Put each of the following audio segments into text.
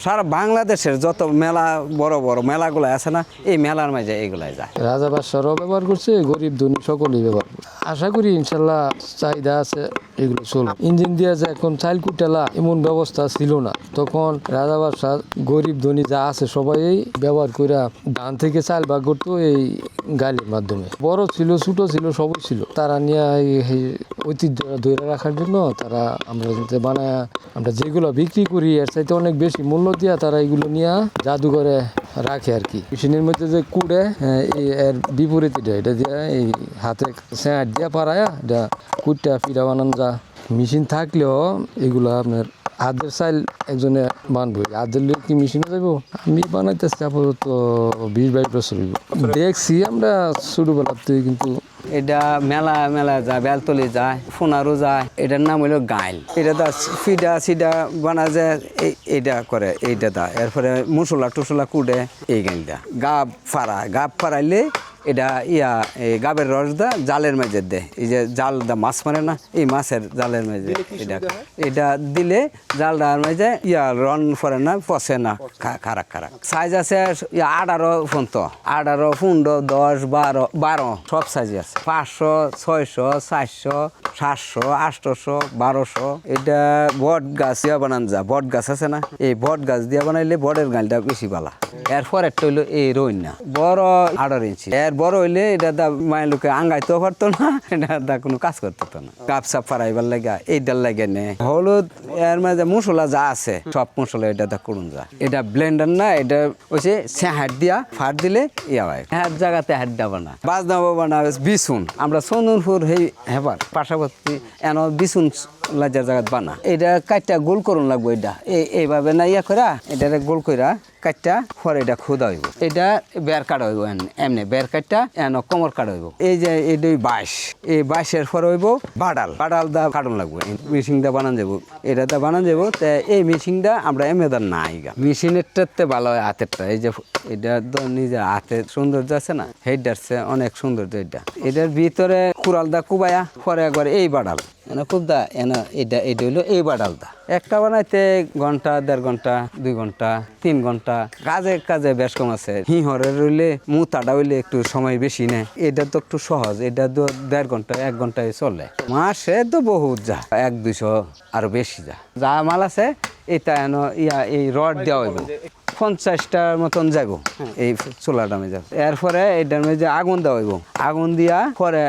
সারা বাংলাদেশের যত মেলা বড় বড় মেলাগুলো আছে না, এই মেলার মাঝে এইগুলাই যায়। রাজা বাদশাহরাও ব্যবহার করছে, গরিব ধনী সকলেই ব্যবহার করছে। আশা করি ইনশাল্লাহ চাহিদা আছে, এগুলো চলবে। ইঞ্জিন দিয়ে যে এখন চাইল কুটেলা এমন ব্যবস্থা ছিল না, তখন রাজা বাদশাহ গরিব ধনী যা আছে সবাই ব্যবহার করে ধান থেকে চাল ভাগ করতো এই গাড়ির মাধ্যমে। বড় ছিল ছোট ছিল সবই ছিল, তারা নিয়ে এই ঐতিহ্য ধরে রাখার জন্য তারা আমরা বানায় আমরা যেগুলো বিক্রি করি এর চাইতে অনেক বেশি মূল্য দিয়া তারা এগুলো নিয়ে জাদুঘরে রাখে আর কি। মেশিনের মধ্যে যে কুড়ে এর বিপরীত এটা দিয়ে এই হাতে স্যাঁট দিয়া পাড়ায়া এটা কুটটা পিঠা বানানো যা। মেশিন থাকলেও এগুলো আপনার হাতের চাইল একজনে বানবো, হাতের লোক কি মেশিনে যাবো। আমি বানাইতেছি আপাতত 20-22 বছর দেখছি আমরা ছোটবেলাতে, কিন্তু এটা মেলা মেলা যায়, বেলতলি যায়, ফোনারও যায়। এটার নাম হইলো গাইল। এটা দা ফিডা সিডা বানা যায়, এইটা করে এইটা দা। এরপরে মশলা টুসলা কুড়ে এই গাইলটা গাব ফাড়াইলে এটা এই গাবের রস দা জালের মাঝে দেয়। এই যে জাল দা মাছ মারে না, এই মাছের জালের মাঝে এটা দিলে জালটার মাঝে রন ফরে না, পচে না, খারাপ সাইজ আছে 18 পর্যন্ত, 18, 15, 10, 12 সব সাইজ আছে। 500, 600, 400, 700, 800, 1200। এটা বট গাছ দিয়া বানান যা, বট গাছ আছে না, এই বট গাছ দিয়া বানাইলে বটের গালটা বেশি ভালো। এরপর একটা হইলো এই রইন না, বড় 18 ইঞ্চি। এর বড় হইলে এটা দা মায়ের লোকে আঙ্গাইতেও পারতো না, এটা দা কোনো কাজ করতে না। কাপ সাপ ফারাইবার লাগে এইটার লাগে নে। হলুদ এর মাঝে মশলা যা আছে সব মশলা এটা দা করুন যা। এটা ব্লেন্ডার না, এটা হচ্ছে হাত দিয়া ফাট দিলে হয় হাত জায়গাতে হাত দেবো না। বাজনা বানা বিছুন আমরা সোনুরপুর হেবার পাশাপাশি এন বিছুন লাজার জায়গাত বানা। এটা কাটটা গোল করুন লাগবো। এটা এইভাবে না করা, এটা গোল করা কাটটা পরে এটা খুদা হইব। এটা বের কাটা হইব, এমনি বের কাটটা এন কোমর কাটা হইব। এই যে এই 22, এই 22-এর পরে হইব বাডাল দা কাটুন লাগবো। মেশিন দা বানান যাবো, এটা দা বানান যাবো। এই মেশিনটা আমরা এমএদার নাই গা, মেশিনেরটাতে ভালো হয় হাতেরটা। এই যে এটা তো নিজের হাতের সৌন্দর্য আছে না, হেডার অনেক সৌন্দর্য। এটার ভিতরে কুড়াল দা কুবায়া পরে একবার এই বাডাল খুব দা এটা হইলো এই বাডাল দা। একটা বানাইতে ঘন্টা, 1.5 ঘন্টা, 2 ঘন্টা, 3 ঘন্টা। কাজে বেশ কম আছে। হিহরের রইলে মুতাটা হইলে একটু সময় বেশি নেয়। এটা তো একটু সহজ, এটা তো 1.5 ঘন্টা 1 ঘন্টায় চলে। মাসে তো বহুত যা 100-200 আরো বেশি যা মাল আছে। এটা এই রড দেওয়া হইব 50টার মতন যাব এই চুলাটা মেজে। এরপরে এটার মেজে আগুন দেওয়া হইব, আগুন দিয়া পরে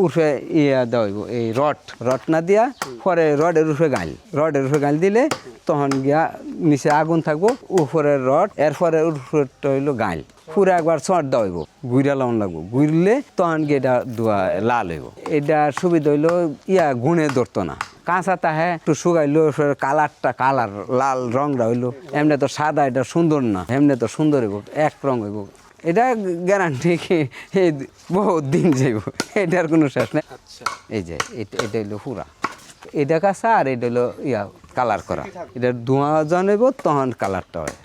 উঠে দেওয়া হইব এই রড না দিয়া পরে রডের উপরে গাইল দিলে তখন গিয়া নিচে আগুন থাকবো, উপরে রড, এরপরে উপরটা হইলো গাইল। পুরো একবার চট দেওয়া হইব, গুইরা লাউন লাগবো। গুইরলে তখন গিয়ে এটা ধোয়া লাল হইব। এটা সুবিধা হইলো গুণে ধরতো না। কাঁচা তাহে একটু শুকাইলো, কালার লাল রংটা হইলো। এমনি তো সাদা, এটা সুন্দর না, এমনি তো সুন্দর হইব, এক রং হইব। এটা গ্যারান্টি কি এই বহুত দিন যাইব, এটার কোনো শেষ নেই। এই যে এটা হইলো পুরা, এটা কাঁচা আর এটা হইলো কালার করা। এটা ধোঁয়া জানাইব তখন কালারটা হয়।